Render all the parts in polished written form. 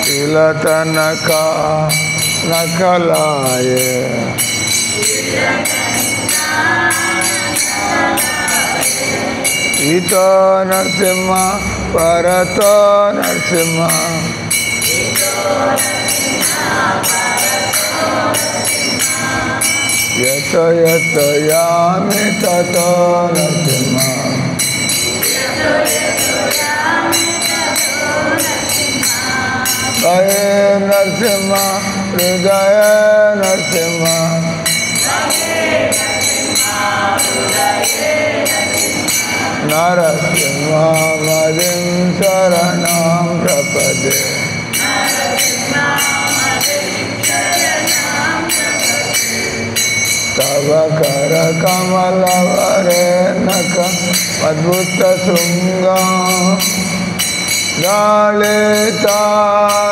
तिलत नका नकलाय इतो नरसिंह परतो नरसिंह यतो यतो यामि ततो नरसिंह हरे नरसिंह हृदय नरसिंह नरसिंह मदिं शरणं प्रपदे तव कर कमल वरेणक अद्भुत शृंग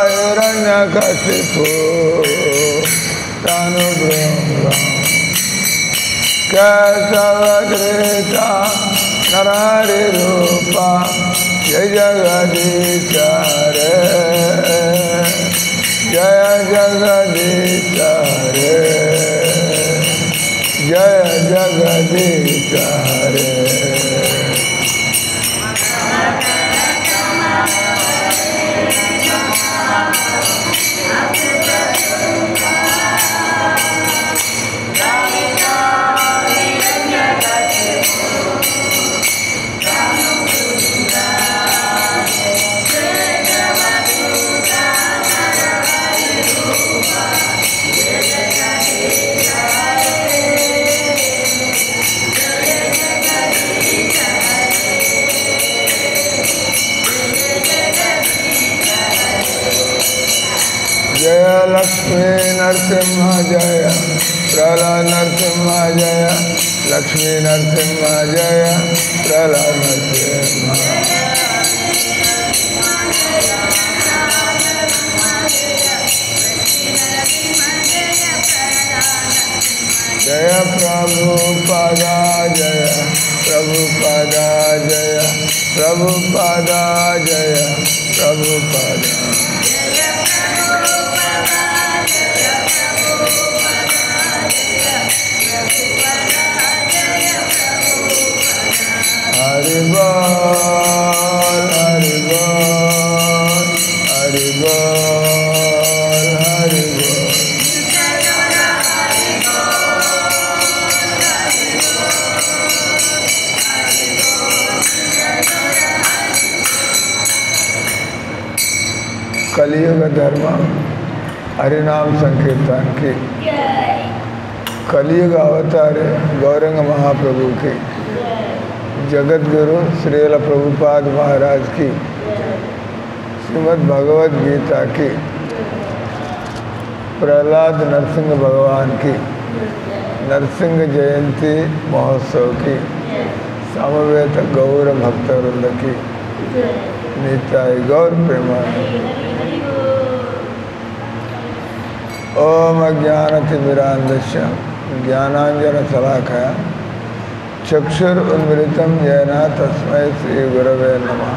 हिरण्यकशिपु तनुभृंग केशवधृता नरहरि रूपा जय जगदीश रे जय जगदीश रे जय जगदीश रे जय लक्ष्मी नरसिंह जय प्रहलाद नरसिंह जय लक्ष्मी नरसिंह जय प्रहलाद नरसिंह जय प्रभुपादा जय प्रभुपादा जय प्रभुपादा जय प्रभुपादा हरि बोल हरि बोल हरि बोल हरि बोल कलियुग धर्म हरिनाम संकीर्तन की कलियुग अवतार गौरंग महाप्रभु की जगत गुरु श्रील प्रभुपाद महाराज की श्रीमद् भगवद गीता की प्रहलाद नरसिंह भगवान की नरसिंह जयंती महोत्सव की समवेत गौर भक्तवृंद की नित्याय गौर प्रेमानंद। ओम अज्ञानतिमिरान्धस्य ज्ञानाञ्जनशलाकया चक्षुरुन्मिलितं येन तस्मै श्रीगुरवे नमः।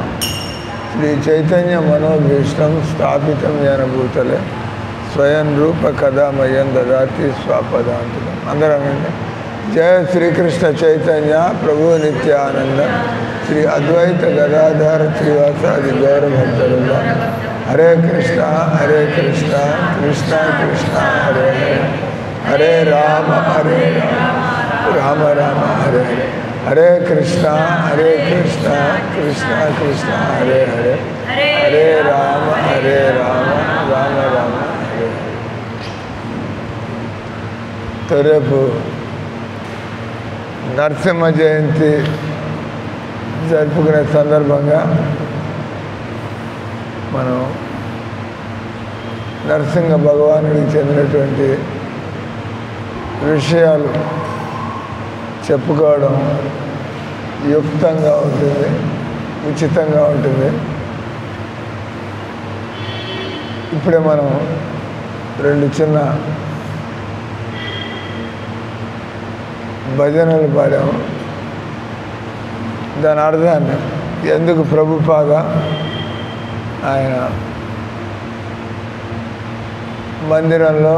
श्री चैतन्य मनोभीष्टं स्थापितं येन भूतले स्वयं रूप कदा मह्यं ददाति स्वापदान्तिकम्। अंदर जय श्री कृष्ण चैतन्य प्रभु नित्यानंद श्री अद्वैत गदाधर श्रीवासादि गौर भक्तवृंद। हरे कृष्णा कृष्णा कृष्णा हरे हरे हरे राम राम राम हरे हरे हरे कृष्णा कृष्णा कृष्णा हरे हरे हरे राम राम राम हरे हरे। तो रेपु నరసింహ జయంతి జరుపుకునే సందర్భంగా మనం నరసింహ భగవానుడికి చెందినటువంటి విషయాలు చెప్పుకోవడం యుక్తంగా ఉంటుంది, ఉచితంగా ఉంటుంది. ఇప్పుడే మనం రెండు చిన్న భజనలు పాడాము. దాని అర్థాన్ని ఎందుకు ప్రభుపాద ఆయన మందిరంలో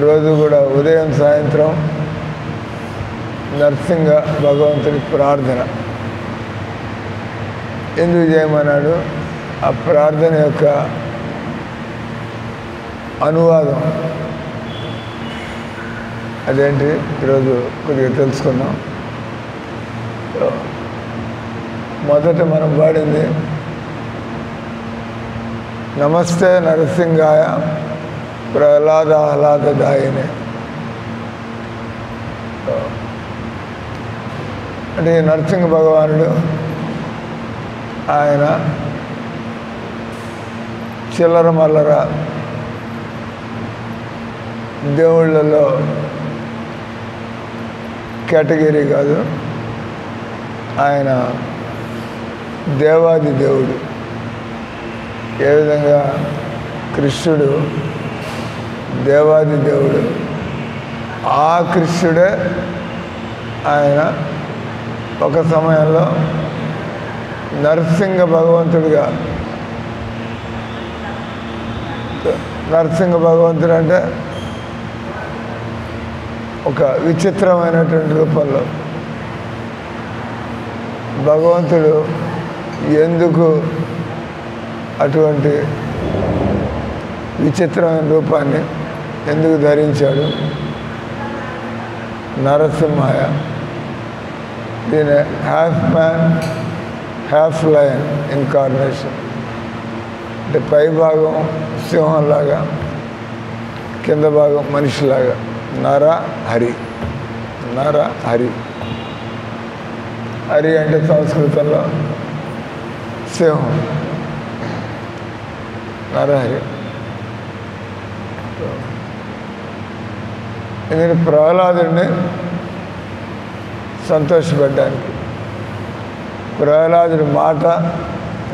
రోజు కూడా ఉదయం సాయంత్రం నరసింహ భగవంతుడి ప్రార్థన ఎందుకు చేయమన్నాడు? ఆ ప్రార్థన యొక్క అనువాదం అదేంటి ఈరోజు కొద్దిగా తెలుసుకుందాం. మొదట మనం పాడింది నమస్తే నరసింహాయ ప్రహ్లాదాహ్లాదదాయినే. అంటే నరసింహ భగవానుడు ఆయన చిల్లర మల్లర దేవుళ్ళలో కేటగిరీ కాదు, ఆయన దేవాది దేవుడు. ఏ విధంగా కృష్ణుడు దేవాది దేవుడు, ఆ కృష్ణుడే ఆయన ఒక సమయంలో నరసింహ భగవంతుడిగా. నరసింహ భగవంతుడు అంటే ఒక విచిత్రమైనటువంటి రూపంలో భగవంతుడు ఎందుకు అటువంటి విచిత్రమైన రూపాన్ని ఎందుకు ధరించాడు? నరసింహాయ, దీని half man half lion incarnation. అంటే పై భాగం సింహంలాగా, కింద భాగం మనిషిలాగా. నర హరి, నర హరి. హరి అంటే సంస్కృతంలో సింహం, నరహరి. ఎందుకంటే ప్రహ్లాదుడిని సంతోషపెట్టడానికి, ప్రహ్లాదుడి మాట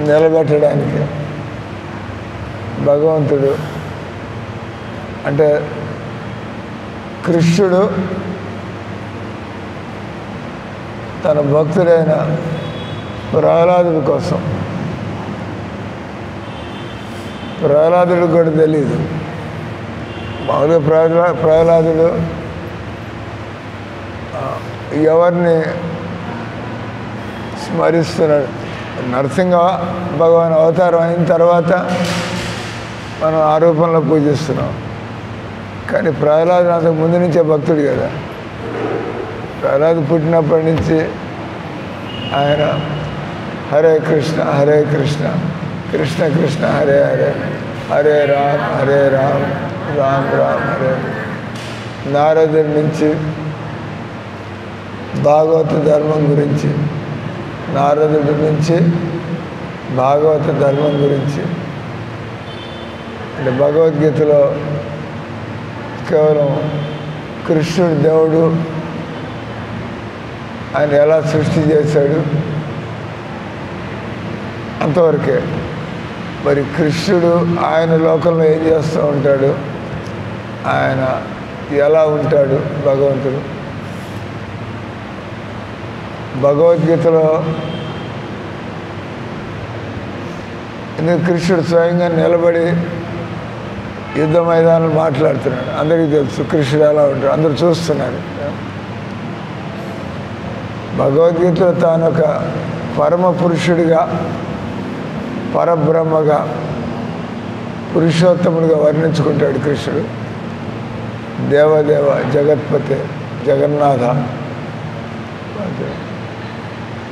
నిలబెట్టడానికి భగవంతుడు, అంటే కృష్ణుడు తన భక్తుడైన ప్రహ్లాదుడి కోసం, ప్రహ్లాదుడు కూడా తెలియదు. మామూలుగా ప్రహ్లాదుడు ఎవరిని స్మరిస్తున్నాడు? నరసింహ భగవాన్ అవతారం అయిన తర్వాత మనం ఆ రూపంలో పూజిస్తున్నాం. కానీ ప్రహ్లాదుడు అంతకు ముందు నుంచే భక్తుడు కదా. ప్రహ్లాదు పుట్టినప్పటి నుంచి ఆయన హరే కృష్ణ హరే కృష్ణ కృష్ణ కృష్ణ హరే హరే హరే రామ్ రామ్ రామ్ హరే. నారదుడి నుంచి భాగవత ధర్మం గురించి, నారదుడి నుంచి భాగవత ధర్మం గురించి, అంటే భగవద్గీతలో కేవలం కృష్ణుడు దేవుడు, ఆయన ఎలా సృష్టి చేశాడు అంతవరకే. మరి కృష్ణుడు ఆయన లోకంలో ఏం చేస్తూ ఉంటాడు, ఆయన ఎలా ఉంటాడు భగవంతుడు. భగవద్గీతలో ఎందుకు కృష్ణుడు స్వయంగా నిలబడి యుద్ధ మైదానాలు మాట్లాడుతున్నాడు. అందరికీ తెలుసు కృష్ణుడు ఎలా ఉంటాడు, అందరూ చూస్తున్నారు. భగవద్గీతలో తాను ఒక పరమ పురుషుడిగా, పరబ్రహ్మగా, పురుషోత్తముడిగా వర్ణించుకుంటాడు కృష్ణుడు. దేవదేవ జగత్పతే జగన్నాథ.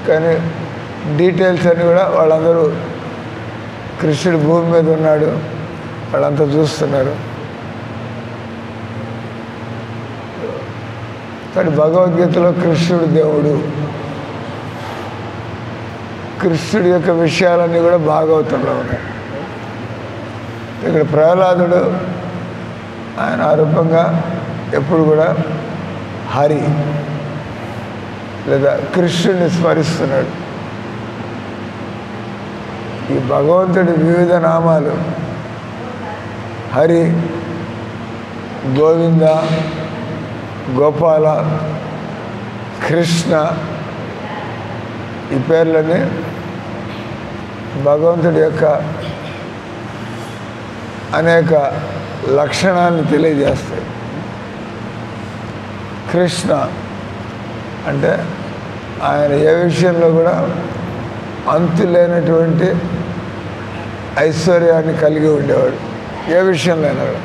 కానీ డీటెయిల్స్ అన్నీ కూడా వాళ్ళందరూ కృష్ణుడు భూమి మీద ఉన్నాడు, వాళ్ళంతా చూస్తున్నారు. కానీ భగవద్గీతలో కృష్ణుడు దేవుడు, కృష్ణుడి యొక్క విషయాలన్నీ కూడా భాగవతంలో ఉన్నాయి. ఇక్కడ ప్రహ్లాదుడు ఆయన ఆరూపంగా ఎప్పుడు కూడా హరి లేదా కృష్ణుడిని స్మరిస్తున్నాడు. ఈ భగవంతుడి వివిధ నామాలు హరి, గోవింద, గోపాల, కృష్ణ, ఈ పేర్లని భగవంతుడి యొక్క అనేక లక్షణాలను తెలియజేస్తాయి. కృష్ణ అంటే ఆయన ఏ విషయంలో కూడా అంతులేనటువంటి ఐశ్వర్యాన్ని కలిగి ఉండేవాడు. ఏ విషయంలో అయినా కూడా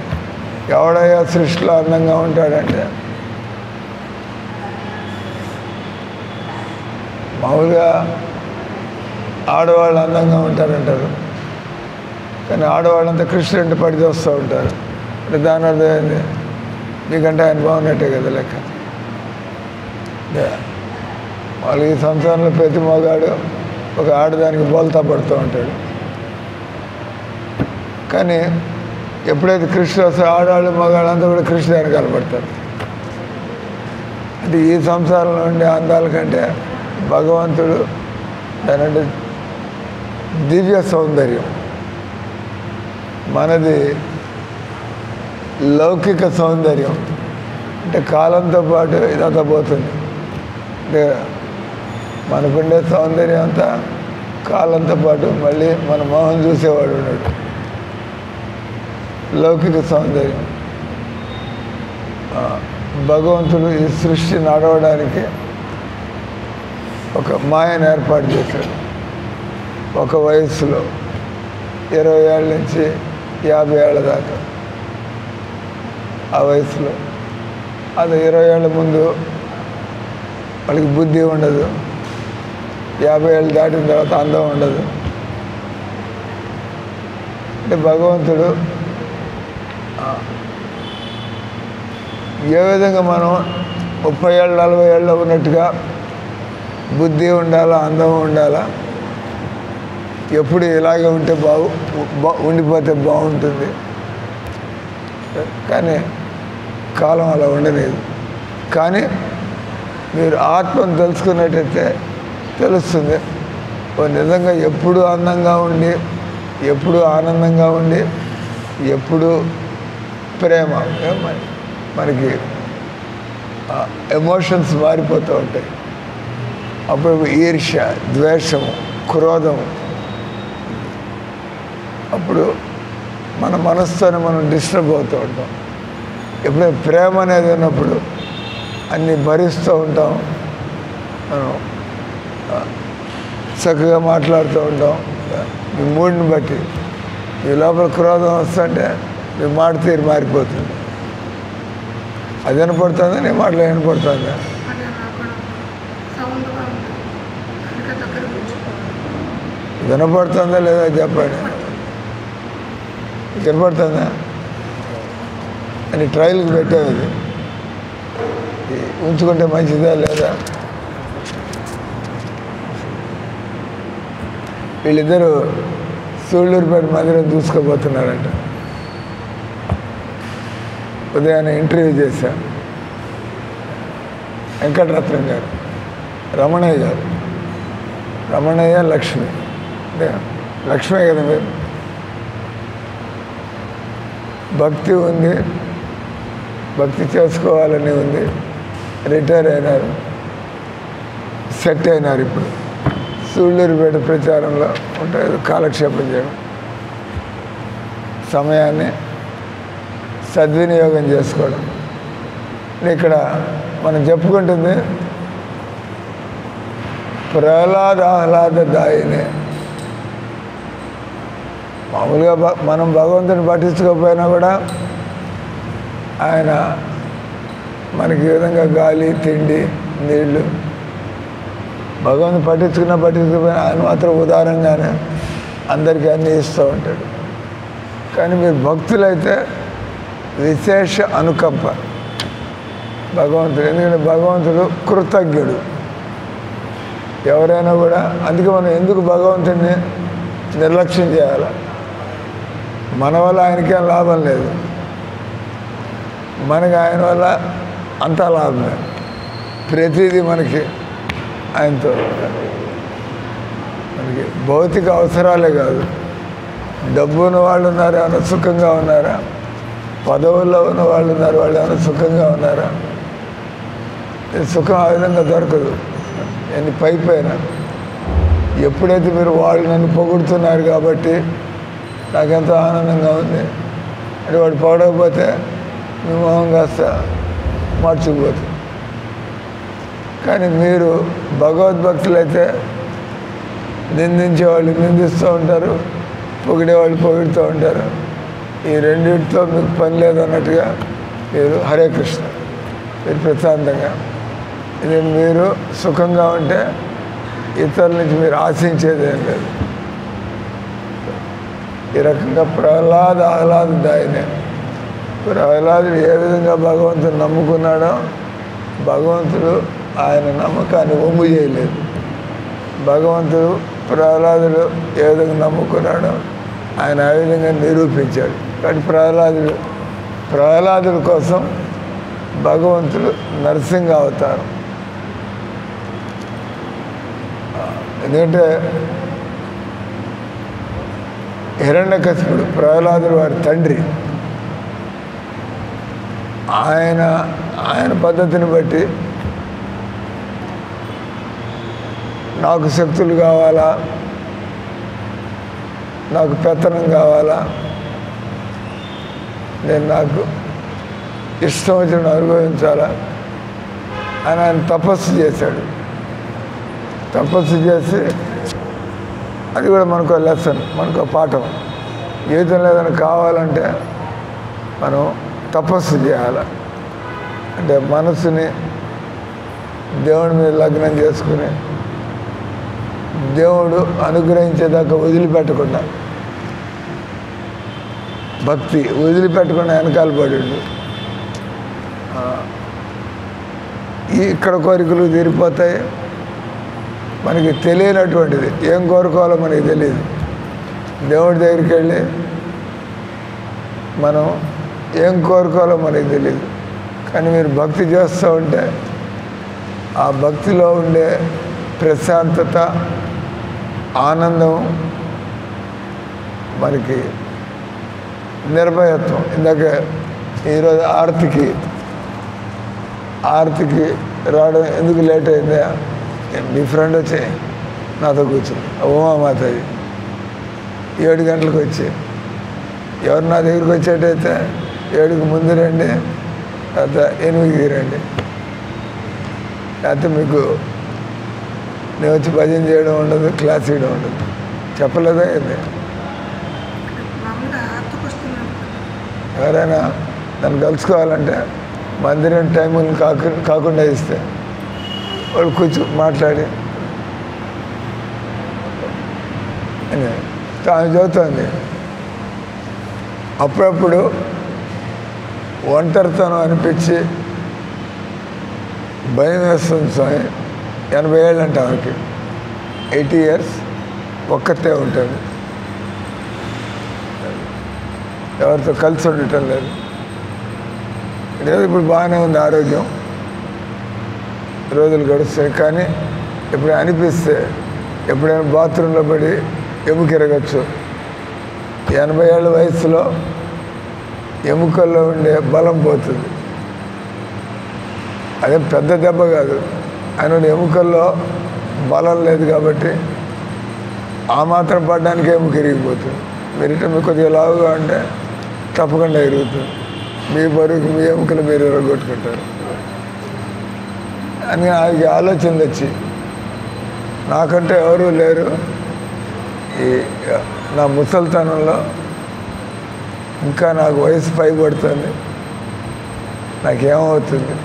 ఎవడయ్యా సృష్టిలో అందంగా ఉంటాడంటే మామూలుగా ఆడవాళ్ళు అందంగా ఉంటారంటారు, కానీ ఆడవాళ్ళంతా కృష్ణుడి పడి చూస్తూ ఉంటారు. అంటే దాని అర్థం ఏంది? మీకంటే ఆయన బాగున్నట్టే కదా లెక్క. వాళ్ళకి ఈ సంసారంలో ప్రతి మగాడు ఒక ఆడదానికి బోల్తా పడుతూ ఉంటాడు. కానీ ఎప్పుడైతే కృష్ణుడు వస్తే ఆడవాళ్ళు మగాళ్ళంతా కూడా కృష్ణుడు వెనకాల పడతారు. అంటే ఈ సంసారంలో ఉండే అందాల కంటే భగవంతుడు దానంటే దివ్య సౌందర్యం, మనది లౌకిక సౌందర్యం. అంటే కాలంతో పాటు ఇదంతా పోతుంది. అంటే మనకుండే సౌందర్యం అంతా కాలంతో పాటు మళ్ళీ మన మొహం చూసేవాడు ఉన్నాడు. లౌకిక సౌందర్యం. భగవంతుడు ఈ సృష్టి నడవడానికి ఒక మాయను ఏర్పాటు చేశాడు. ఒక వయస్సులో 20 ఏళ్ళ నుంచి 50 ఏళ్ళ దాకా ఆ వయసులో, అది 20 ఏళ్ళ ముందు వాళ్ళకి బుద్ధి ఉండదు, 50 ఏళ్ళు దాటిన తర్వాత అందం ఉండదు. అంటే భగవంతుడు ఏ విధంగా మనం 30 ఏళ్ళు 40 ఏళ్ళు ఉన్నట్టుగా బుద్ధి ఉండాలా, అందం ఉండాలా, ఎప్పుడు ఇలాగే ఉంటే ఉండిపోతే బాగుంటుంది. కానీ కాలం అలా ఉండలేదు. కానీ మీరు ఆత్మను తెలుసుకున్నట్టయితే తెలుస్తుంది, నిజంగా ఎప్పుడు అందంగా ఉండి, ఎప్పుడు ఆనందంగా ఉండి, ఎప్పుడు ప్రేమ, మనకి ఎమోషన్స్ మారిపోతూ ఉంటాయి. అప్పుడు ఈర్ష్య, ద్వేషము, క్రోధము, అప్పుడు మన మనస్సుని మనం డిస్టర్బ్ అవుతూ ఉంటాం. ఎప్పుడైతే ప్రేమ అనేది ఉన్నప్పుడు అన్నీ భరిస్తూ ఉంటాం, మనం చక్కగా మాట్లాడుతూ ఉంటాం. మీ మూడ్ని బట్టి మీ లోపల క్రోధం వస్తుంటే మీ మాట తీరు మారిపోతుంది. అది వినపడుతుందా? నీ మాటలో వినపడుతుందా? వినపడుతుందా లేదా చెప్పండి. వినపడుతుందా అని ట్రయల్కి పెట్టేది ఉంచుకుంటే మంచిదా లేదా? వీళ్ళిద్దరూ సూళ్ళూరుపేట మందిరం చూసుకోబోతున్నారంట. ఉదయాన్నే ఇంటర్వ్యూ చేశా. వెంకటరత్నం గారు, రమణయ్య గారు, రమణయ్య లక్ష్మి, లక్ష్మే కదా మీరు. భక్తి ఉంది, భక్తి చేసుకోవాలని ఉంది, రిటైర్ అయినారు, సెట్ అయినారు. ఇప్పుడు సూళ్ళూరుపేట ప్రచారంలో ఉంటారు, కాలక్షేపం చేయడం, సమయాన్ని సద్వినియోగం చేసుకోవడం. ఇక్కడ మనం చెప్పుకుంటుంది ప్రహ్లాదాహ్లాదదాయినే. మామూలుగా మనం భగవంతుని పట్టించుకోకపోయినా కూడా ఆయన మనకి ఈ విధంగా గాలి, తిండి, నీళ్ళు, భగవంతుని పట్టించుకోకపోయినా ఆయన మాత్రం ఉదారంగానే అందరికీ అన్నీ ఇస్తూ ఉంటాడు. కానీ మీరు భక్తులైతే విశేష అనుకంప భగవంతుడు. ఎందుకంటే భగవంతుడు కృతజ్ఞుడు. ఎవరైనా కూడా, అందుకే మనం ఎందుకు భగవంతుడిని నిర్లక్ష్యం చేయాలి? మన వల్ల ఆయనకేం లాభం లేదు, మనకి ఆయన వల్ల అంతా లాభమే. ప్రతిదీ మనకి ఆయనతో. మనకి భౌతిక అవసరాలే కాదు, డబ్బు ఉన్న వాళ్ళు ఉన్నారు, ఏమైనా సుఖంగా ఉన్నారా? పదవుల్లో ఉన్న వాళ్ళు ఉన్నారు, వాళ్ళు ఏమైనా సుఖంగా ఉన్నారా? సుఖం ఆ విధంగా దొరకదు. ఎన్ని పైపోయినా ఎప్పుడైతే మీరు వాళ్ళు నన్ను పొగుడుతున్నారు కాబట్టి నాకెంతో ఆనందంగా ఉంది అంటే వాడు పొగడకపోతే మీ మొహం కాస్త మార్చుకుపోతుంది. కానీ మీరు భగవద్భక్తులైతే నిందించేవాళ్ళు నిందిస్తూ ఉంటారు, పొగిడేవాళ్ళు పొగుడుతూ ఉంటారు. ఈ రెండింటితో మీకు పని లేదన్నట్టుగా మీరు హరే కృష్ణ మీరు ప్రశాంతంగా ఇది మీరు సుఖంగా ఉంటే ఇతరుల నుంచి మీరు ఆశించేది ఏం లేదు. ఈ రకంగా ఆహ్లాదదాయనే ప్రహ్లాదుడు ఏ విధంగా భగవంతుడు నమ్ముకున్నాడో భగవంతుడు ఆయన నమ్మకాన్ని ఒమ్ము చేయలేదు. భగవంతుడు ప్రహ్లాదుడు ఏ విధంగా నమ్ముకున్నాడో ఆయన ఆ విధంగా నిరూపించాడు. కాబట్టి ప్రహ్లాదుడి కోసం భగవంతుడు నరసింహ అవతారం. ఎందుకంటే హిరణ్యకశిపుడు ప్రహ్లాదుడు వారి తండ్రి. ఆయన పద్ధతిని బట్టి నాకు శక్తులు కావాలా, నాకు పెత్తనం కావాలా, నేను నాకు ఇష్టం వచ్చిన అనుభవించాలా అని ఆయన తపస్సు చేశాడు. తపస్సు చేసి అది కూడా మనకు లెసన్, మనకు పాఠం. జీవితంలో ఏదైనా కావాలంటే మనం తపస్సు చేయాలి. అంటే మనసుని దేవుడి మీద లగ్నం చేసుకుని దేవుడు అనుగ్రహించేదాకా వదిలిపెట్టకుండా భక్తి వదిలిపెట్టకుండా వెనకాల పడిండు. ఇక్కడ కోరికలు తీరిపోతాయి. మనకి తెలియనటువంటిది ఏం కోరుకోవాలో మనకి తెలియదు. దేవుడి దగ్గరికి వెళ్ళి మనం ఏం కోరుకోవాలో మనకి తెలియదు. కానీ మీరు భక్తి చేస్తూ ఉంటే ఆ భక్తిలో ఉండే ప్రశాంతత, ఆనందం, మనకి నిర్భయత్వం. ఇందాక ఈరోజు ఆర్తికి రావడం ఎందుకు లేట్ అయిందా? మీ ఫ్రెండ్ వచ్చి నాతో కూర్చుంది, ఉమామాతది 7 గంటలకు వచ్చి, ఎవరు నా దగ్గరికి వచ్చేటైతే 7కి ముందు రండి, తర్వాత 8కి రండి, లేకపోతే మీకు నేను వచ్చి భజన చేయడం ఉండదు, క్లాస్ చేయడం ఉండదు. చెప్పలేదా? ఇది ఎవరైనా నన్ను కలుసుకోవాలంటే మందిరం టైములు కాకుండా ఇస్తే వాళ్ళు కూర్చో మాట్లాడి తాను చదువుతుంది. అప్పుడప్పుడు ఒంటరితనం అనిపించి భయం వేస్తుంది. స్వామి 80 ఏళ్ళు అంటే ఆమెకి 80 years ఒక్కతే ఉంటుంది, ఎవరితో కలిసి ఉండటం లేదు. ఇప్పుడు బాగానే ఉంది, ఆరోగ్యం రోజులు గడుస్తాయి. కానీ ఎప్పుడైనా అనిపిస్తే ఎప్పుడైనా బాత్రూంలో పడి ఎముకెరగచ్చు. 80 ఏళ్ళ వయసులో ఎముకల్లో ఉండే బలం పోతుంది. అదే పెద్ద దెబ్బ కాదు, ఆయన ఎముకల్లో బలం లేదు కాబట్టి ఆ మాత్రం పడడానికి ఎముక ఇరిగిపోతుంది. మీరిట మీకు కొద్దిగా లావుగా ఉంటే తప్పకుండా ఇరుగుతుంది. మీ బరువుకి మీ ఎముకలు మీరు ఎరగొట్టుకుంటారు అని నాకు ఆలోచనలు వచ్చి, నాకంటే ఎవరూ లేరు ఈ నా ముసలితనంలో, ఇంకా నాకు వయసు పైబడుతుంది, నాకేమవుతుంది?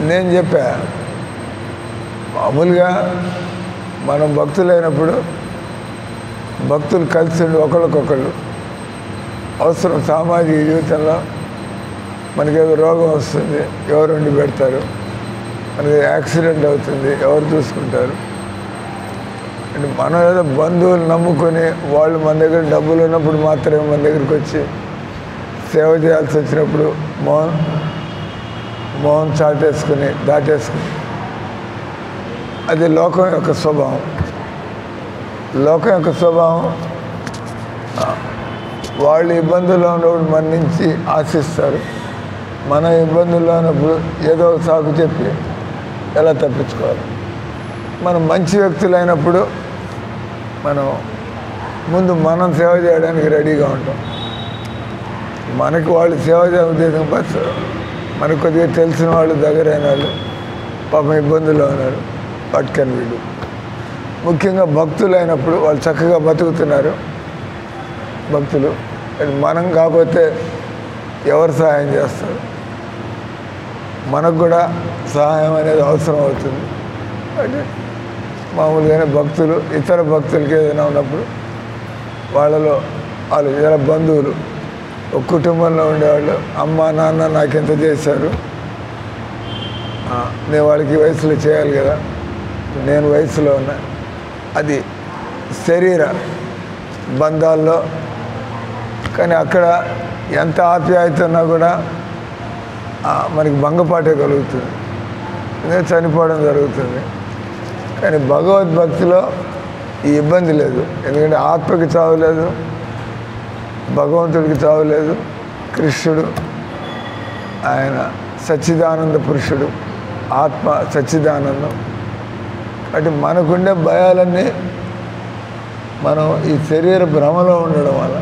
నేను చెప్పా, మామూలుగా మనం భక్తులైనప్పుడు భక్తులు కలిసి ఉండి ఒకళ్ళకొకళ్ళు అవసరం. సామాజిక జీవితంలో మనకేదో రోగం వస్తుంది, ఎవరు వండి పెడతారు, మనకి యాక్సిడెంట్ అవుతుంది, ఎవరు చూసుకుంటారు. అంటే మనం ఏదో బంధువులు నమ్ముకొని వాళ్ళు మన దగ్గర డబ్బులు ఉన్నప్పుడు మాత్రమే మన దగ్గరికి వచ్చి సేవ చేయాల్సి వచ్చినప్పుడు మోహన్ చాటేసుకుని దాటేసుకుని, అది లోకం యొక్క స్వభావం. లోకం యొక్క స్వభావం వాళ్ళు ఇబ్బందుల్లో ఉన్నప్పుడు మన నుంచి ఆశిస్తారు, మన ఇబ్బందుల్లో ఉన్నప్పుడు ఏదో ఒక సాకు చెప్పి ఎలా తప్పించుకోవాలి. మనం మంచి వ్యక్తులైనప్పుడు మనం ముందు మనం సేవ చేయడానికి రెడీగా ఉంటాం. మనకు వాళ్ళు సేవ చేయ ఉద్దేశం బస్ మనకు కొద్దిగా తెలిసిన వాళ్ళు, దగ్గరైన వాళ్ళు పాపం ఇబ్బందుల్లో ఉన్నారు, వాట్ కెన్ వి డూ. ముఖ్యంగా భక్తులు అయినప్పుడు వాళ్ళు చక్కగా బతుకుతున్నారు భక్తులు, మనం కాకపోతే ఎవరు సహాయం చేస్తారు? మనకు కూడా సహాయం అనేది అవసరం అవుతుంది. అంటే మామూలుగానే భక్తులు ఇతర భక్తులకి ఏదైనా ఉన్నప్పుడు వాళ్ళు ఇతర బంధువులు, ఒక కుటుంబంలో ఉండేవాళ్ళు, అమ్మ నాన్న నాకెంత చేశారు, నేను వాళ్ళకి వయసులో చేయాలి కదా, నేను వయసులో ఉన్నా. అది శరీర బంధాల్లో. కానీ అక్కడ ఎంత ఆప్యాయత ఉన్నా కూడా మనకి భంగపాటే కలుగుతుంది, చనిపోవడం జరుగుతుంది. కానీ భగవద్భక్తిలో ఈ ఇబ్బంది లేదు. ఎందుకంటే ఆత్మకి చావు లేదు, భగవంతుడికి చావు లేదు. కృష్ణుడు ఆయన సచ్చిదానంద పురుషుడు, ఆత్మ సచ్చిదానందం. అంటే మనకుండే భయాలన్నీ మనం ఈ శరీర భ్రమలో ఉండడం వల్ల.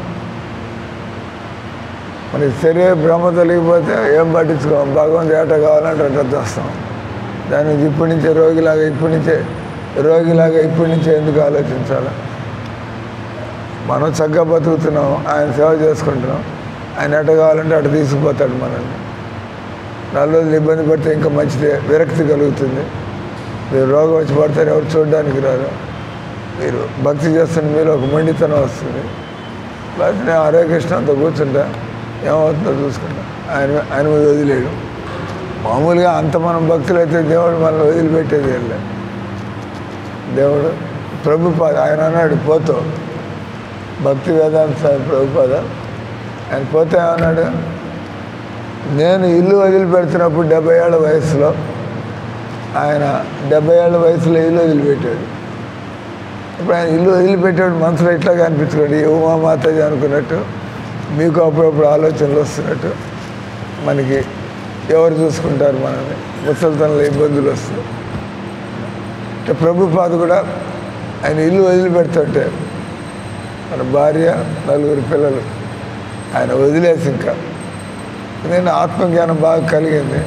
మరి శరీర భ్రమ తొలగిపోతే ఏం పట్టించుకోం, భగవంతుడు ఏట కావాలంటే అట్లా చేస్తాం. దాన్ని ఇప్పటి నుంచే రోగిలాగా ఇప్పటి నుంచే ఎందుకు ఆలోచించాలి? మనం చక్కగా బతుకుతున్నాం, ఆయన సేవ చేసుకుంటున్నాం, ఆయన ఎట కావాలంటే అటు తీసుకుపోతాడు మనల్ని. 4 రోజులు ఇబ్బంది పడితే ఇంకా మంచిదే, విరక్తి కలుగుతుంది. మీరు రోగం వచ్చి పడతారు, ఎవరు చూడడానికి రారు. మీరు భక్తి చేస్తున్న మీలో ఒక మొండితనం వస్తుంది. లేకపోతే నేను హరే కృష్ణ అంతా కూర్చుంటా, ఏమవుతుందో చూసుకుంటా, ఆయన మీద వదిలేడు. మామూలుగా అంత మనం భక్తులైతే దేవుడు మనల్ని వదిలిపెట్టేది వెళ్ళే. దేవుడు ప్రభుపాద ఆయన అన్నాడు, పోతో భక్తి వేదాంత స్వామి ప్రభుపాద ఆయన పోతే ఏమన్నాడు, నేను ఇల్లు వదిలిపెడుతున్నప్పుడు 70 ఏళ్ళ వయసులో, ఆయన 70 ఏళ్ళ వయసులో ఇల్లు వదిలిపెట్టాడు. ఇప్పుడు ఆయన ఇల్లు వదిలిపెట్టాడు, మనసులో ఇట్లాగా అనిపించుకోండి, ఉమా మాతాజీ అనుకున్నట్టు మీకు అప్పుడప్పుడు ఆలోచనలు వస్తున్నట్టు. మనకి ఎవరు చూసుకుంటారు మనల్ని, ముసలితనంలో ఇబ్బందులు వస్తాయి. అంటే ప్రభుపాద కూడా ఆయన ఇల్లు వదిలిపెడుతుంటే మన భార్య 4 పిల్లలు ఆయన వదిలేసి, ఇంకా నేను ఆత్మజ్ఞానం బాగా కలిగింది.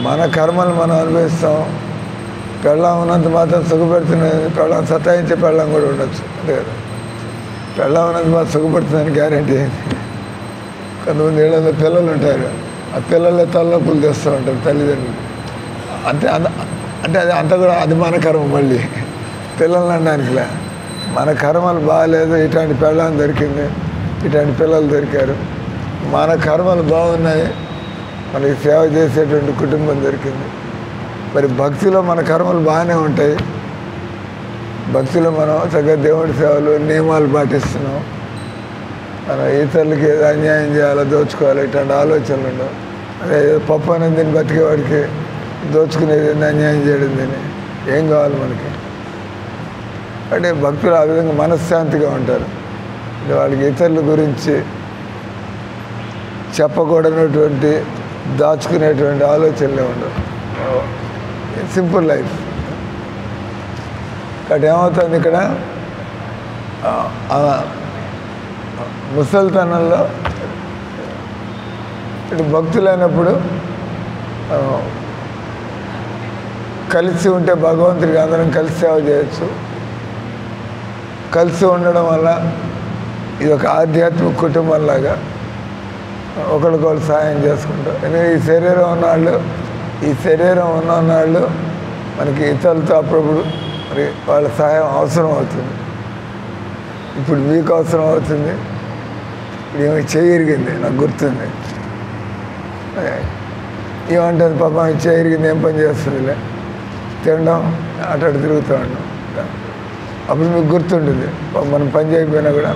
మన కర్మలు మనం అనుభవిస్తాం. పెళ్ళం ఉన్నంత మాత్రం సుఖపెడుతున్నది, పెళ్ళం సతాయించే పెళ్ళం కూడా ఉండొచ్చు, అంతే కదా. పెళ్ళం ఉన్నంత మాత్రం సుఖపెడుతుందని గ్యారంటీ ఏంటి? కొంతమంది ఏళ్ళలో పిల్లలు ఉంటారు, ఆ పిల్లలే తలనొప్పులు తెస్తూ ఉంటారు తల్లిదండ్రులు. అంటే అది అంత కూడా అది మన కర్మ. మళ్ళీ పిల్లలు అనడానికిలే, మన కర్మలు బాగాలేదు, ఇట్లాంటి పెళ్ళం దొరికింది, ఇట్లాంటి పిల్లలు దొరికారు. మన కర్మలు బాగున్నాయి, మనకి సేవ చేసేటువంటి కుటుంబం దొరికింది. మరి భక్తిలో మన కర్మలు బాగానే ఉంటాయి. భక్తిలో మనం చక్కగా దేవుడి సేవలు నియమాలు పాటిస్తున్నాం. మనం ఇతరులకి ఏదో అన్యాయం చేయాలో, దోచుకోవాలి, ఇట్లాంటి ఆలోచనలు ఉండవు. అదే పప్పు అనేది దీన్ని బతికేవాడికి దోచుకునేది ఏంది, అన్యాయం చేయడం దీన్ని ఏం కావాలి మనకి? అంటే భక్తులు ఆ విధంగా మనశ్శాంతిగా ఉంటారు. అంటే వాళ్ళకి ఇతరుల గురించి చెప్పకూడనటువంటి, దాచుకునేటువంటి ఆలోచనలే ఉండవు. Simple life. కాబట్టి ఏమవుతుంది ఇక్కడ, ముసలితనంలో ఇటు భక్తులైనప్పుడు కలిసి ఉంటే భగవంతుడికి అందరం కలిసి సేవ చేయొచ్చు. కలిసి ఉండడం వల్ల ఇది ఒక ఆధ్యాత్మిక కుటుంబంలాగా ఒకరికొకరు సహాయం చేసుకుంటాం. ఎందుకంటే ఈ శరీరం ఉన్నవాళ్ళు మనకి ఇతరులతో అప్పుడప్పుడు మరి వాళ్ళ సహాయం అవసరం అవుతుంది. ఇప్పుడు మీకు అవసరం అవుతుంది. ఇప్పుడు ఏమి చేయరిగింది, నాకు గుర్తుంది. ఏమంటుంది పాపం, చేయరిగింది ఏం పని చేస్తుందిలే, తినడం అటు తిరుగుతూ ఉన్నాం. అప్పుడు మీకు గుర్తుంటుంది, మనం పని చేయకపోయినా కూడా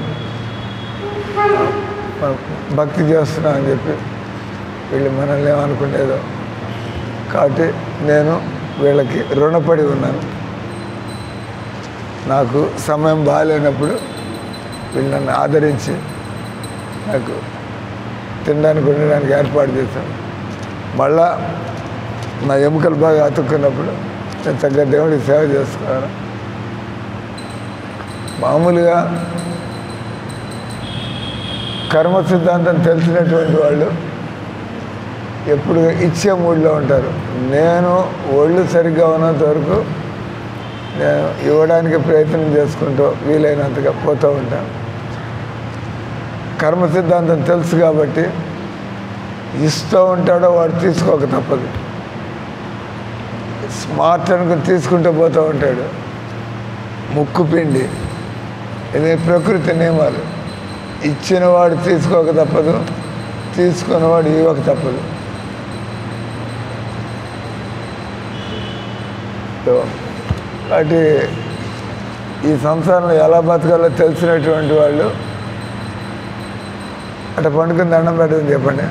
భక్తి చేస్తున్నాం అని చెప్పి వీళ్ళు మనల్ని ఏమనుకునేదో. కాబట్టి నేను వీళ్ళకి రుణపడి ఉన్నాను. నాకు సమయం బాగాలేనప్పుడు వీళ్ళు నన్ను ఆదరించి నాకు తినడానికి ఉండడానికి ఏర్పాటు చేశాను. మళ్ళా నా ఎముకలు బాగా అతుక్కున్నప్పుడు చక్కగా దేవుడికి సేవ చేసుకోవాలి. మామూలుగా కర్మ సిద్ధాంతం తెలిసినటువంటి వాళ్ళు ఎప్పుడు ఇచ్చే మూడ్లో ఉంటారు. నేను ఒళ్ళు సరిగ్గా ఉన్నంత వరకు నేను ఇవ్వడానికి ప్రయత్నం చేసుకుంటూ వీలైనంతగా పోతూ ఉంటాను. కర్మ సిద్ధాంతం తెలుసు కాబట్టి ఇస్తూ ఉంటాడో వాడు తీసుకోక తప్పదు. స్మార్ట్ అనుకుని తీసుకుంటూ పోతూ ఉంటాడు. ముక్కు పిండి ఇది ప్రకృతి నియమాలు. ఇచ్చినవాడు తీసుకోక తప్పదు, తీసుకున్నవాడు ఇవ్వక తప్పదు. కాబట్టి ఈ సంసారంలో ఎలా బతకాలో తెలిసినటువంటి వాళ్ళు అట్లా పండుకుని దండం పెట్టదని చెప్పండి.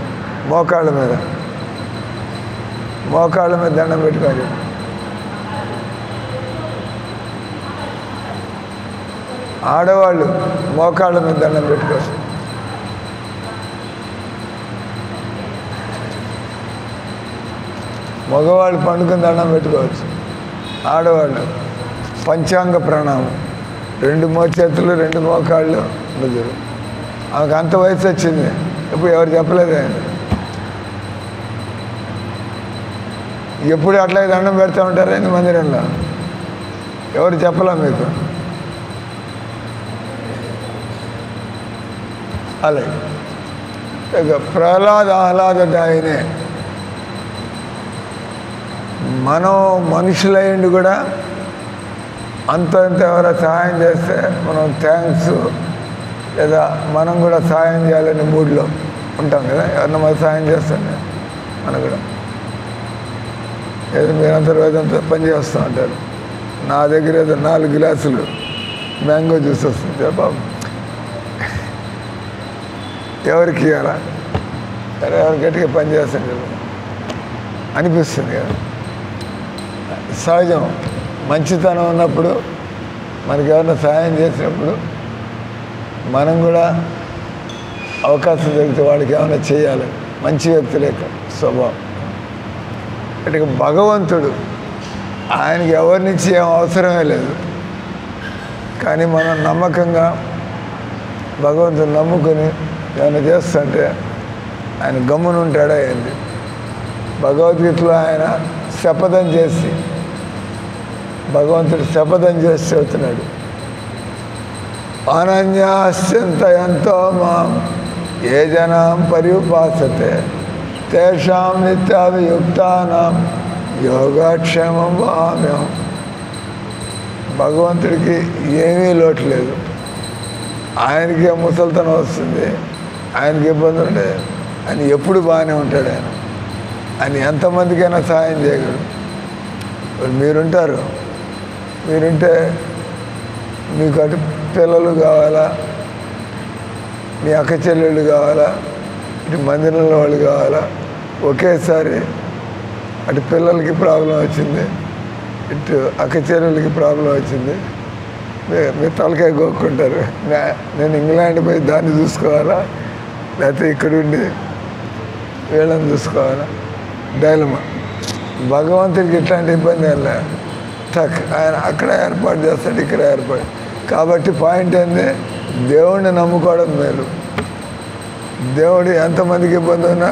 మోకాళ్ళ మీద దండం పెట్టుకోండి. ఆడవాళ్ళు మోకాళ్ళ మీద దండం పెట్టుకోవచ్చు. మగవాళ్ళు పండుకుని దండం పెట్టుకోవచ్చు. ఆడవాళ్ళు పంచాంగ ప్రణామం, 2 మోచేతులు 2 మోకాళ్ళు ముగ్గురు. ఆమెకు అంత వయసు వచ్చింది, ఇప్పుడు ఎవరు చెప్పలేదు. ఆయన ఎప్పుడు అట్లా దండం పెడతా ఉంటారు ఆయన మందిరంలో, ఎవరు చెప్పలే మీకు. అలాగే ఇక ఆహ్లాదదాయనే మనం మనుషులయ్యండి కూడా అంత ఎవరైనా సహాయం చేస్తే మనం థ్యాంక్స్ లేదా మనం కూడా సహాయం చేయాలనే మూడ్లో ఉంటాం కదా. ఎవరన్నా మనం సహాయం చేస్తాను మనం కూడా ఏదో మీరంతా రోజంతా పని చేస్తూ ఉంటారు. నా దగ్గర ఏదో 4 గ్లాసులు మ్యాంగో జ్యూస్ వస్తుంది, బాబు ఎవరికి ఇవ్వాలా, సరే ఎవరు గట్టిగా పని చేస్తాను కదా అనిపిస్తుంది కదా. సహజం. మంచితనం ఉన్నప్పుడు మనకి ఎవరైనా సహాయం చేసినప్పుడు మనం కూడా అవకాశం దొరికితే వాడికి ఏమైనా చేయాలి. మంచి వ్యక్తి లేక స్వభావం. అంటే భగవంతుడు ఆయనకి ఎవరి నుంచి ఏం అవసరమే లేదు, కానీ మనం నమ్మకంగా భగవంతుడు నమ్ముకొని ఏమైనా చేస్తుంటే ఆయన గమ్మున ఉంటాడా ఏంటి. భగవద్గీతలో ఆయన శపథం చేసి భగవంతుడు శపథం చేసి చెబుతున్నాడు, అనన్యాశ్చింతయంతో మాం ఏ జనాం పర్యుపాసతే తేషాం నిత్యాభియుక్తానాం యోగక్షేమం వామ్యం. భగవంతుడికి ఏమీ లోటు లేదు. ఆయనకి ముసలితనం వస్తుంది, ఆయనకి ఇబ్బంది ఉండేది, ఆయన ఎప్పుడు బాగానే ఉంటాడు. ఆయన ఎంతమందికైనా సహాయం చేయగలడు. మీరుంటారు, మీరుంటే మీకు అటు పిల్లలు కావాలా, మీ అక్క చెల్లెళ్ళు కావాలా, ఇటు మందిరంలో వాళ్ళు కావాలా. ఒకేసారి అటు పిల్లలకి ప్రాబ్లం వచ్చింది, ఇటు అక్క చెల్లెళ్ళకి ప్రాబ్లం వచ్చింది, మీరు తలకాయ గోక్కుంటారు. నేను ఇంగ్లాండ్ పోయి దాన్ని చూసుకోవాలా, లేకపోతే ఇక్కడుండి వీళ్ళని చూసుకోవాలా, డైలమా. భగవంతుడికి ఇట్లాంటి ఇబ్బంది వెళ్ళా తక్ ఆయన అక్కడ ఏర్పాటు చేస్తాడు, ఇక్కడ ఏర్పాటు. కాబట్టి పాయింట్ ఏంది, దేవుడిని నమ్ముకోవడం మేలు. దేవుడు ఎంతమందికి ఇబ్బంది ఉన్నా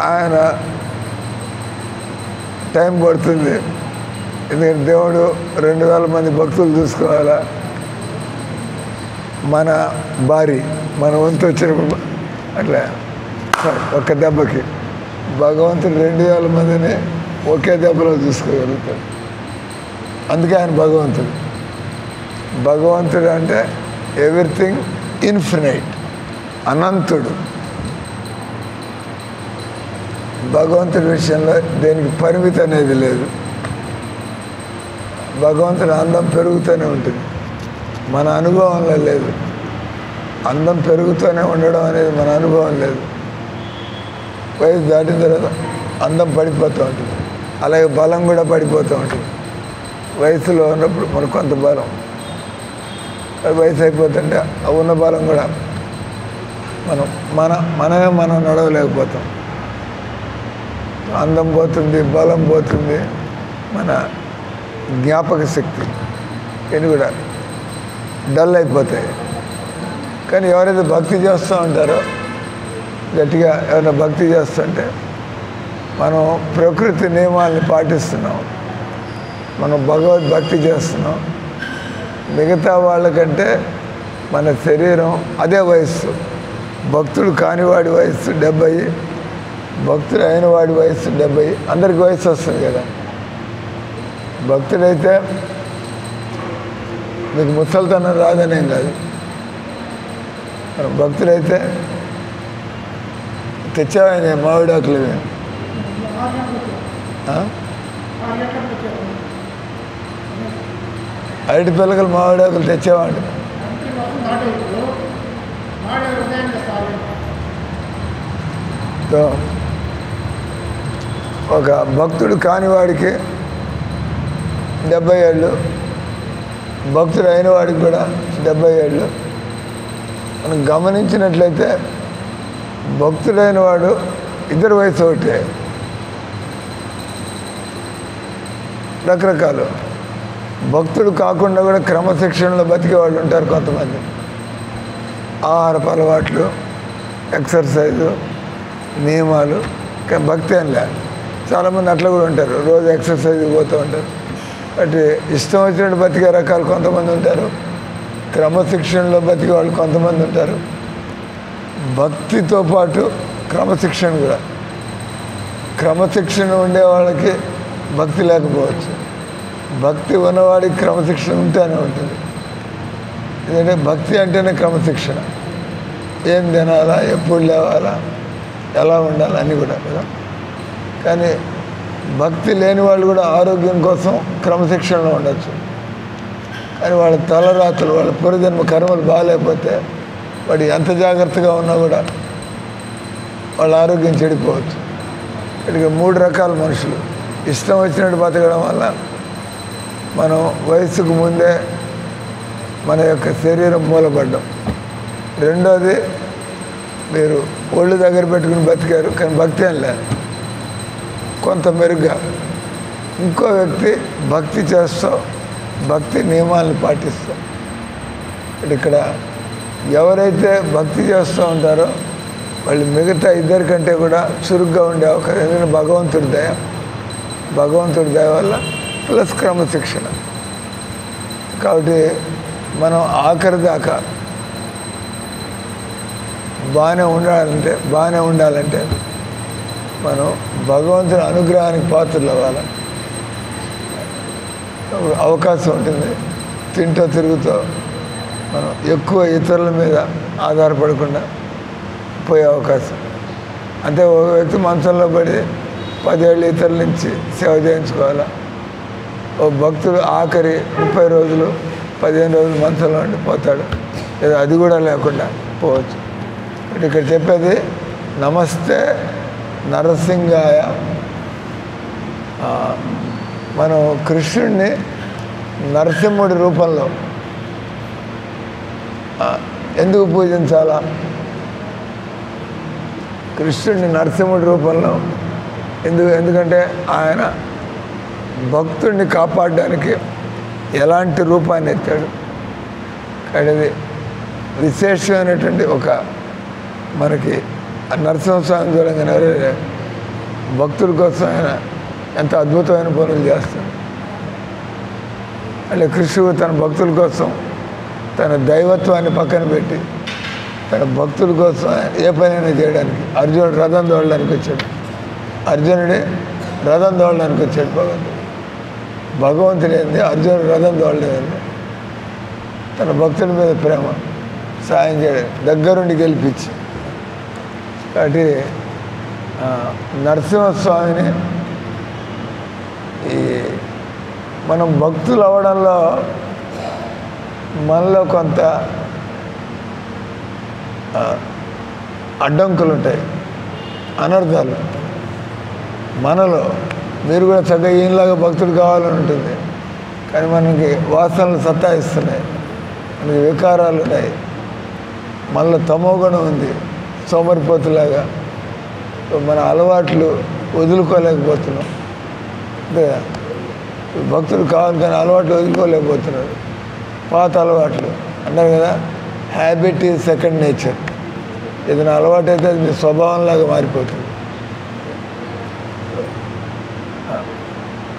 ఆయన టైం పడుతుంది. ఎందుకంటే దేవుడు 2000 మంది భక్తులు చూసుకోవాలా. మన భారీ మన వంతు వచ్చినప్పుడు అట్లా ఒక్క దెబ్బకి భగవంతుడు 2000 మందిని ఒకే దెబ్బలో చూసుకోగలుగుతాడు. అందుకే ఆయన భగవంతుడు. భగవంతుడు అంటే ఎవ్రీథింగ్ ఇన్ఫినైట్, అనంతుడు. భగవంతుడి విషయంలో దేనికి పరిమితి అనేది లేదు. భగవంతుడి అందం పెరుగుతూనే ఉంటుంది, మన అనుభవంలో లేదు. అందం పెరుగుతూనే ఉండడం అనేది మన అనుభవం లేదు. వయసు దాటిన తర్వాత అందం పడిపోతూ ఉంటుంది, అలాగే బలం కూడా పడిపోతూ ఉంటుంది. వయసులో ఉన్నప్పుడు మనకు కొంత బలం, వయసు అయిపోతుంటే ఉన్న బలం కూడా మనమే నడవలేకపోతాం. అందం పోతుంది, బలం పోతుంది, మన జ్ఞాపక శక్తి ఇవన్నీ కూడా డల్ అయిపోతాయి. కానీ ఎవరైతే భక్తి చేస్తూ ఉంటారో, గట్టిగా ఎవరైనా భక్తి చేస్తుంటే మనం ప్రకృతి నియమాల్ని పాటిస్తున్నాం, మనం భగవద్భక్తి చేస్తున్నాం. మిగతా వాళ్ళకంటే మన శరీరం అదే వయస్సు. భక్తుడు కానివాడి వయస్సు 70, భక్తుడు అయిన వాడి వయస్సు 70. అందరికి వయసు వస్తుంది కదా. భక్తుడైతే మీకు ముసలితనం రాదనేం కాదు. భక్తుడైతే తెచ్చావని మామిడాకులు అరటి పిల్లకలు మామిడాకులు తెచ్చేవాడు. ఒక భక్తుడు కానివాడికి 70 ఏళ్ళు, భక్తుడు అయిన వాడికి కూడా 70 ఏళ్ళు. మనం గమనించినట్లయితే భక్తుడైన వాడు ఇద్దరు వయసు ఒకటే. రకరకాలు భక్తుడు కాకుండా కూడా క్రమశిక్షణలో బతికే వాళ్ళు ఉంటారు కొంతమంది. ఆహారపు అలవాట్లు, ఎక్సర్సైజు, నియమాలు, భక్తి అని లేదు. చాలామంది అట్లా కూడా ఉంటారు, రోజు ఎక్సర్సైజ్కి పోతూ ఉంటారు. అంటే ఇష్టం వచ్చినట్టు బతికే రకాలు కొంతమంది ఉంటారు, క్రమశిక్షణలో బతికే వాళ్ళు కొంతమంది ఉంటారు. భక్తితో పాటు క్రమశిక్షణ కూడా. క్రమశిక్షణ ఉండే వాళ్ళకి భక్తి లేకపోవచ్చు, భక్తి ఉన్నవాడికి క్రమశిక్షణ ఉంటేనే ఉంటుంది. ఎందుకంటే భక్తి అంటేనే క్రమశిక్షణ. ఏం తినాలా, ఎప్పుడు లేవాలా, ఎలా ఉండాలి అన్నీ కూడా కదా. కానీ భక్తి లేని వాళ్ళు కూడా ఆరోగ్యం కోసం క్రమశిక్షణలో ఉండొచ్చు. కానీ వాళ్ళ తలరాత్రులు, వాళ్ళ పూర్వజన్మ కర్మలు బాగాలేకపోతే వాడు ఎంత జాగ్రత్తగా ఉన్నా కూడా వాళ్ళ ఆరోగ్యం చెడిపోవచ్చు. ఇక్కడికి 3 రకాల మనుషులు. ఇష్టం వచ్చినట్టు బతకడం వల్ల మనం వయసుకు ముందే మన యొక్క శరీరం మూలపడ్డం. రెండోది, మీరు ఒళ్ళు దగ్గర పెట్టుకుని బతికారు కానీ భక్తి అని లేదు, కొంత మెరుగ్గా. ఇంకో వ్యక్తి భక్తి చేస్తూ భక్తి నియమాలను పాటిస్తూ. ఇక్కడ ఎవరైతే భక్తి చేస్తూ ఉంటారో వాళ్ళు మిగతా ఇద్దరి కంటే కూడా చురుగ్గా ఉండే అవకాశం. ఎందుకంటే భగవంతుడి దయ వల్ల ప్లస్ క్రమశిక్షణ. కాబట్టి మనం ఆఖరి దాకా బాగానే ఉండాలంటే మనం భగవంతుని అనుగ్రహానికి పాత్రలు అవ్వాలి. అవకాశం ఉంటుంది. తింటూ తిరుగుతూ మనం ఎక్కువ ఇతరుల మీద ఆధారపడకుండా పోయే అవకాశం. అంటే ఒక వ్యక్తి మంచంలో పడి 10 ఏళ్ళు ఇతరుల నుంచి సేవ చేయించుకోవాలా. ఓ భక్తుడు ఆఖరి 30 రోజులు 15 రోజులు మంచంలో ఉండిపోతాడు, లేదా అది కూడా లేకుండా పోవచ్చు. ఇక్కడ చెప్పేది నమస్తే నరసింహాయ. మనం కృష్ణుడిని నరసింహుడి రూపంలో ఎందుకు పూజించాలా? కృష్ణుడిని నరసింహుడి రూపంలో ఎందుకంటే ఆయన భక్తుడిని కాపాడడానికి ఎలాంటి రూపాన్ని ఎత్తాడు. కానీ అది విశేషమైనటువంటి ఒక మనకి నరసింహస్వామి దూరంగా భక్తుల కోసం ఆయన ఎంత అద్భుతమైన పనులు చేస్తాడు. అంటే కృష్ణుడు తన భక్తుల కోసం తన దైవత్వాన్ని పక్కన పెట్టి తన భక్తుల కోసం ఏ పనైనా చేయడానికి అర్జునుడు రథం దోడడానికి వచ్చాడు. అర్జునుడే రథం దోడడానికి వచ్చాడు. భగవంతుడు ఏంది, అర్జునుడు రథం దోడలేదండి. తన భక్తుల మీద ప్రేమ, సాయం చేయడం, దగ్గరుండి గెలిపించి. కాబట్టి నరసింహస్వామిని ఈ మనం భక్తులు అవ్వడంలో మనలో కొంత అడ్డంకులు ఉంటాయి, అనర్థాలు మనలో. మీరు కూడా చక్కగా ఈయనలాగా భక్తుడు కావాలని ఉంటుంది, కానీ మనకి వాసనలు సత్తాయిస్తున్నాయి, మనకి వికారాలు ఉన్నాయి, మనలో తమోగుణం ఉంది, సోమరిపోతులాగా మన అలవాట్లు వదులుకోలేకపోతున్నాం. అంటే భక్తులు కావాలి కానీ అలవాట్లు వదులుకోలేకపోతున్నారు. పాత అలవాట్లు అన్నారు కదా, హ్యాబిట్ ఈజ్ సెకండ్ నేచర్. ఏదైనా అలవాటు అయితే అది మీ స్వభావంలాగా మారిపోతుంది.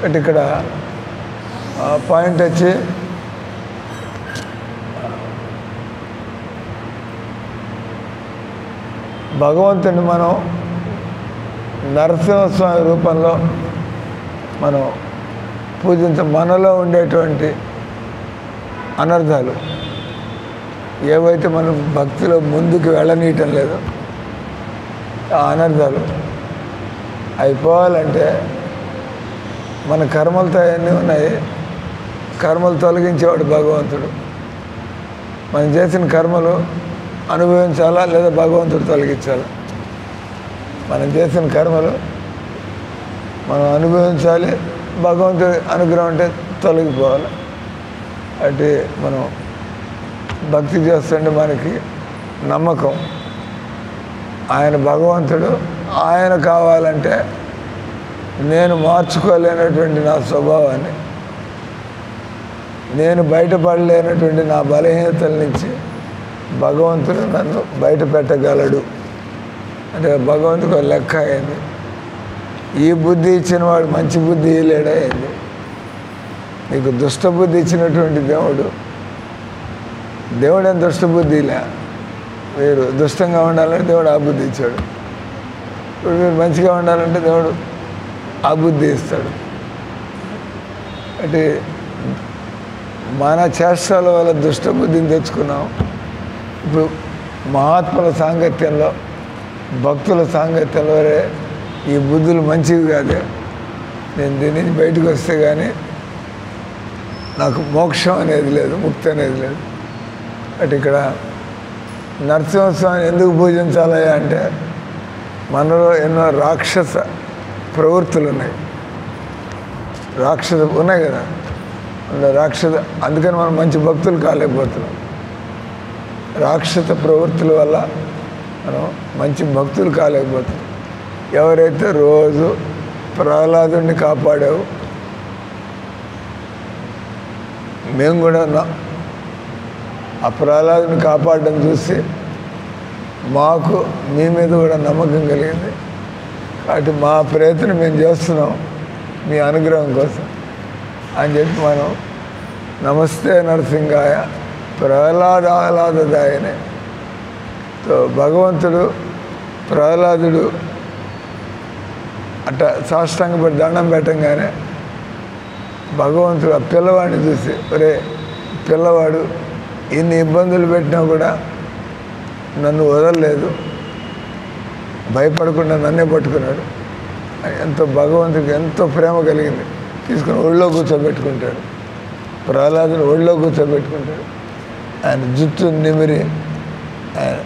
అంటే ఇక్కడ పాయింట్ వచ్చి భగవంతుని మనం నరసింహస్వామి రూపంలో మనం మనలో ఉండేటువంటి అనర్థాలు ఏవైతే మనం భక్తిలో ముందుకు వెళ్ళనీయటం లేదో ఆ అనర్థాలు అయిపోవాలంటే మన కర్మలతో అవన్నీ ఉన్నాయి. కర్మలు తొలగించేవాడు భగవంతుడు. మనం చేసిన కర్మలు అనుభవించాలా లేదా భగవంతుడు తొలగించాలా? మనం చేసిన కర్మలు మనం అనుభవించాలి, భగవంతుడి అనుగ్రహం అంటే తొలగిపోవాలి. అంటే మనం భక్తి చేస్తుంటే మనకి నమ్మకం ఆయన భగవంతుడు, ఆయన కావాలంటే నేను మార్చుకోలేనటువంటి నా స్వభావాన్ని, నేను బయటపడలేనటువంటి నా బలహీనతల నుంచి భగవంతుడు నన్ను బయట పెట్టగలడు. అంటే భగవంతుడికి ఒక లెక్క అయింది. ఈ బుద్ధి ఇచ్చిన వాడు మంచి బుద్ధి లేడయింది. నీకు దుష్టబుద్ధి ఇచ్చినటువంటి దేవుడు ఏం దుష్టబుద్ధిలే. మీరు దుష్టంగా ఉండాలంటే దేవుడు ఆ బుద్ధి ఇచ్చాడు. ఇప్పుడు మీరు మంచిగా ఉండాలంటే దేవుడు ఆ బుద్ధి ఇస్తాడు. అంటే మన చేష్టల వల్ల దుష్టబుద్ధిని తెచ్చుకున్నాం. ఇప్పుడు మహాత్ముల సాంగత్యంలో, భక్తుల సాంగత్యంలో ఈ బుద్ధులు మంచివి కాదే, నేను దీని నుంచి బయటకు వస్తే కానీ నాకు మోక్షం అనేది లేదు, ముక్తి అనేది లేదు. అంటే ఇక్కడ నరసింహస్వామిని ఎందుకు పూజించాలి అంటే మనలో ఎన్నో రాక్షస ప్రవృత్తులు ఉన్నాయి. ఉన్నాయి కదా, అందుకని మనం మంచి భక్తులు కాలేకపోతున్నాం. రాక్షస ప్రవృత్తుల వల్ల మనం మంచి భక్తులు కాలేకపోతున్నాం. ఎవరైతే రోజు ప్రహ్లాదుని కాపాడావు, మేము కూడా ఆ ప్రహ్లాదుని కాపాడడం చూసి మాకు మీ మీద కూడా నమ్మకం కలిగింది. కాబట్టి మా ప్రయత్నం మేము చేస్తున్నాం మీ అనుగ్రహం కోసం అని చెప్పి మనం నమస్తే నరసింహాయ ప్రహ్లాదాహ్లాదదాయనే. భగవంతుడు ప్రహ్లాదుడు అట్ట సాష్టాంగపడి దండం పెట్టంగానే భగవంతుడు ఆ పిల్లవాడిని చూసి, ఒరే పిల్లవాడు ఇన్ని ఇబ్బందులు పెట్టినా కూడా నన్ను వదలలేదు, భయపడకుండా నన్నే పట్టుకున్నాడు. ఎంతో భగవంతుడికి ఎంతో ప్రేమ కలిగింది. తీసుకుని ఒళ్ళో కూర్చోబెట్టుకుంటాడు. ప్రహ్లాదుని ఒళ్ళో కూర్చోబెట్టుకుంటాడు. ఆయన జుట్టు నిమిరి ఆయన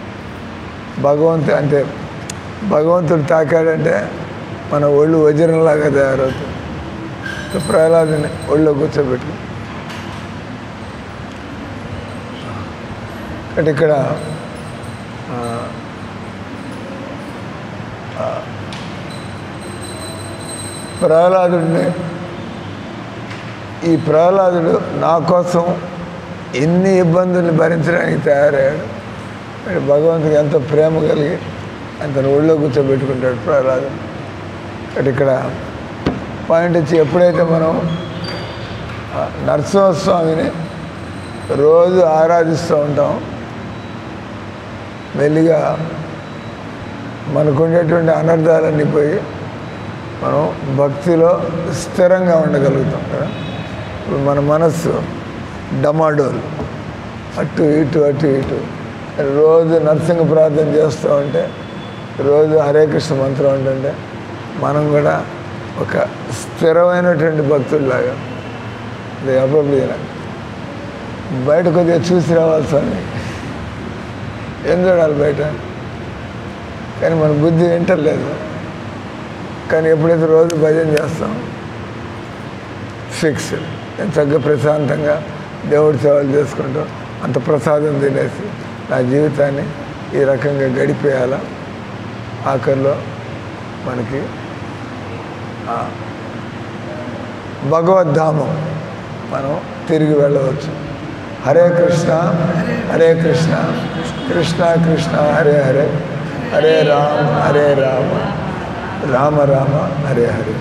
భగవంతుడు తాకాడంటే మన ఒళ్ళు వజ్రంలాగా తయారవుతుంది. ప్రహ్లాదుని ఒళ్ళో కూర్చోబెట్టుకు అంటే ఇక్కడ ప్రహ్లాదుడు నా కోసం ఎన్ని ఇబ్బందులు భరించడానికి తయారయ్యాడు. భగవంతుడికి ఎంతో ప్రేమ కలిగి అంత ఒళ్ళో కూర్చోబెట్టుకుంటాడు ప్రహ్లాదుడు. ఇక్కడ పాయింట్ వచ్చి ఎప్పుడైతే మనం నరసింహస్వామిని రోజు ఆరాధిస్తూ ఉంటాం, మెల్లిగా మనకుండేటువంటి అనర్థాలన్నీ పోయి మనం భక్తిలో స్థిరంగా ఉండగలుగుతాం కదా. ఇప్పుడు మన మనస్సు డమాడోలు అటు ఇటు రోజు నరసింహ ప్రార్థన చేస్తూ ఉంటే, రోజు హరే కృష్ణ మంత్రం ఉంటుంటే మనం కూడా ఒక స్థిరమైనటువంటి భక్తుల్లాగా అది అప్రోప్రియన బయట కొద్దిగా చూసి రావాల్సింది. ఏం చూడాలి బయట, కానీ మన బుద్ధి వింటలేదు. కానీ ఎప్పుడైతే రోజు భజన చేస్తాం ఫిక్స్, చక్కగా ప్రశాంతంగా దేవుడి సేవలు చేసుకుంటాం, అంత ప్రసాదం తినేసి నా జీవితాన్ని ఈ రకంగా గడిపేయాలా. ఆఖరిలో మనకి భగవద్ధామం మనం తిరిగి వెళ్ళవచ్చు. హరే కృష్ణ హరే కృష్ణ కృష్ణ కృష్ణ హరే హరే హరే రామ రామ రామ హరే హరే.